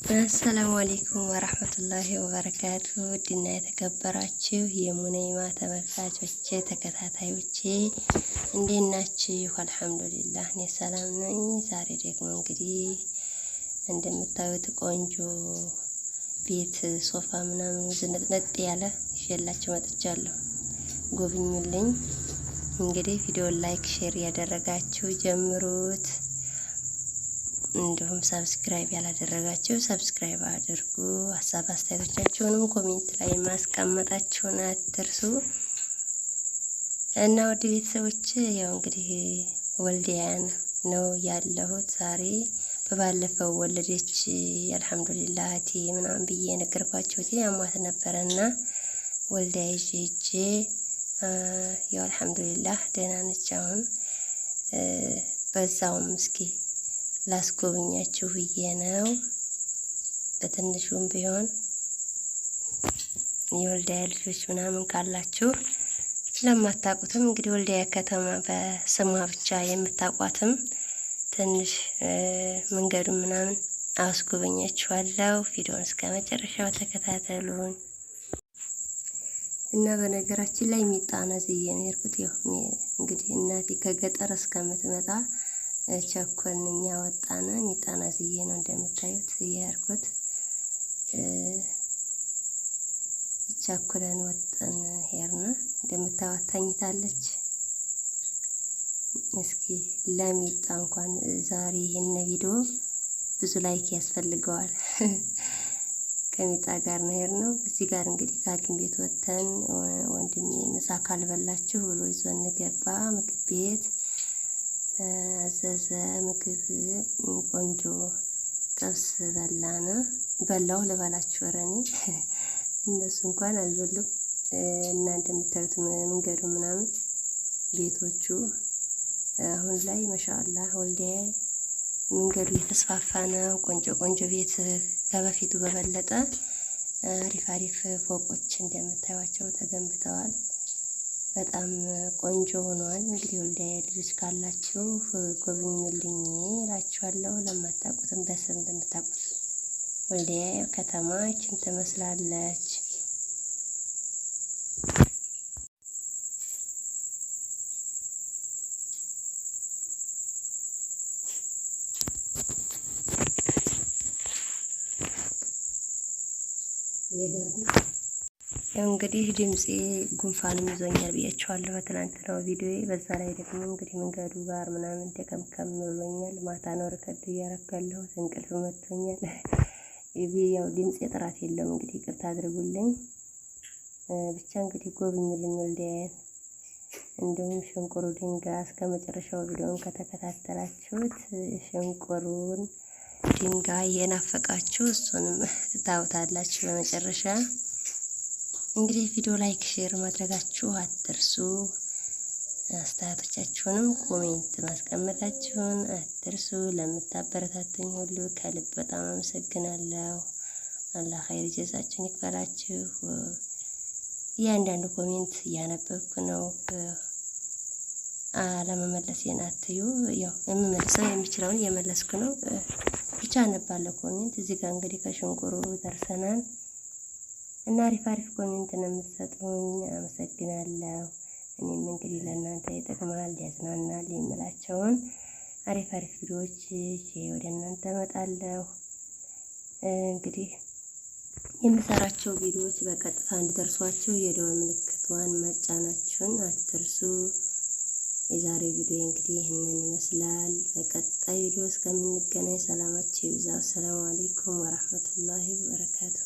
አሰላሙ አለይኩም ወራህመቱላሂ ወበረካቱ። ውድና የተከበራችሁ የሙነይማ ተመልካቾቼ ተከታታዮቼ እንዴት ናችሁ? አልሐምዱሊላህ እኔ ሰላም ነኝ። ዛሬ ደግሞ እንግዲህ እንደምታዩት ቆንጆ ቤት ሶፋ ምናምን ዝንጥንጥ ያለ ይዤላችሁ መጥቻለሁ። ጎብኙልኝ። እንግዲህ ቪዲዮን ላይክ ሼር ያደረጋችሁ ጀምሩት። እንዲሁም ሰብስክራይብ ያላደረጋችሁ ሰብስክራይብ አድርጉ። ሀሳብ አስተያየቶቻችሁንም ኮሜንት ላይ ማስቀመጣችሁን አትርሱ። እና ወደ ቤተሰቦች ያው እንግዲህ ወልዲያን ነው ያለሁት ዛሬ። በባለፈው ወለደች አልሐምዱሊላህ እቴ ምናምን ብዬ ነገርኳችሁ። እቴ አሟት ነበረና ወልዲያ ይዤ ያው አልሐምዱሊላህ ደህና ነች አሁን። በዛውም እስኪ ላስጎብኛችሁ ብዬ ነው። በትንሹም ቢሆን የወልዲያ ልጆች ምናምን ካላችሁ ለማታውቁትም እንግዲህ ወልዲያ ከተማ በስሟ ብቻ የምታውቋትም ትንሽ መንገዱን ምናምን አስጎበኛችኋለሁ። ቪዲዮውን እስከ መጨረሻው ተከታተሉን። እና በነገራችን ላይ ሚጣና ዝዬ ነው የሄድኩት። ያው እንግዲህ እናቴ ከገጠር እስከምትመጣ ቸኮልኛ ወጣና ሚጣና ዝዬ ነው እንደምታዩት የሄድኩት። ቸኮለን ወጣን ሄርና እንደምታዩት ተኝታለች። እስኪ ለሚጣ እንኳን ዛሬ ይሄን ቪዲዮ ብዙ ላይክ ያስፈልገዋል። ከሚጣ ጋር ነው ሄርነው። እዚህ ጋር እንግዲህ ከሐኪም ቤት ወጥተን ወንድሜ ምሳ ካልበላችሁ ብሎ ይዞን ገባ ምግብ ቤት። አዘዘ ምግብ ቆንጆ ጥብስ በላው ልበላችሁ። ወረኔ እነሱ እንኳን አልበሉም። እና እንደምታዩት መንገዱ ምናምን ቤቶቹ አሁን ላይ ማሻአላህ ወልዲያ መንገዱ የተስፋፋ ነው። ቆንጆ ቤት ከበፊቱ በበለጠ አሪፍ ፎቆች እንደምታዩቸው ተገንብተዋል። በጣም ቆንጆ ሆኗል። እንግዲህ ወልዲያ ልጆች ካላችሁ ጎብኙልኝ እላችኋለሁ። ለማታውቁትም በስም እንደምታውቁት ወልዲያ ከተማ ይችን ትመስላለች። ያው እንግዲህ ድምጼ ጉንፋንም ይዞኛል ብያችኋለሁ በትናንትናው ቪዲዮ። በዛ ላይ ደግሞ እንግዲህ መንገዱ ጋር ምናምን ተከምከም ብሎኛል። ማታ ነው ርከድ እያረካለሁ እንቅልፍ መጥቶኛል። ያው ድምጼ ጥራት የለም እንግዲህ ይቅርታ አድርጉልኝ። ብቻ እንግዲህ ጎብኙልኝ ወልዲያን። እንደውም ሸንቆሩ ድንጋይ እስከ መጨረሻው ቪዲዮን ከተከታተላችሁት ሸንቆሩን ድንጋይ የናፈቃችሁ እሱንም ታውታላችሁ በመጨረሻ። እንግዲህ ቪዲዮ ላይክ ሼር ማድረጋችሁ አትርሱ። አስተያየቶቻችሁንም ኮሜንት ማስቀመጣችሁን አትርሱ። ለምታበረታቱኝ ሁሉ ከልብ በጣም አመሰግናለሁ። አላህ ኸይር ጀዛችሁን ይክፈላችሁ። እያንዳንዱ ኮሜንት እያነበብኩ ነው። አለመመለሴን አትዩ። ያው የምመልሰው የሚችለውን እየመለስኩ ነው። ብቻ አነባለሁ ኮሜንት። እዚህ ጋር እንግዲህ ከሽንቁሩ ደርሰናል እና አሪፍ ኮሜንት ነው የምትሰጡኝ። አመሰግናለሁ። እኔም እንግዲህ ለእናንተ ይጠቅማል ያዝናናል የምላቸውን አሪፍ ቪዲዮዎች ወደ እናንተ እመጣለሁ። እንግዲህ የምሰራቸው ቪዲዮዎች በቀጥታ እንዲደርሷችሁ የደወል ምልክቷን መጫናችሁን አትርሱ። የዛሬ ቪዲዮ እንግዲህ ይህንን ይመስላል። በቀጣይ ቪዲዮ እስከምንገናኝ ሰላማችሁ ይብዛ። ሰላም አለይኩም ወራህመቱላሂ ወበረካቱ።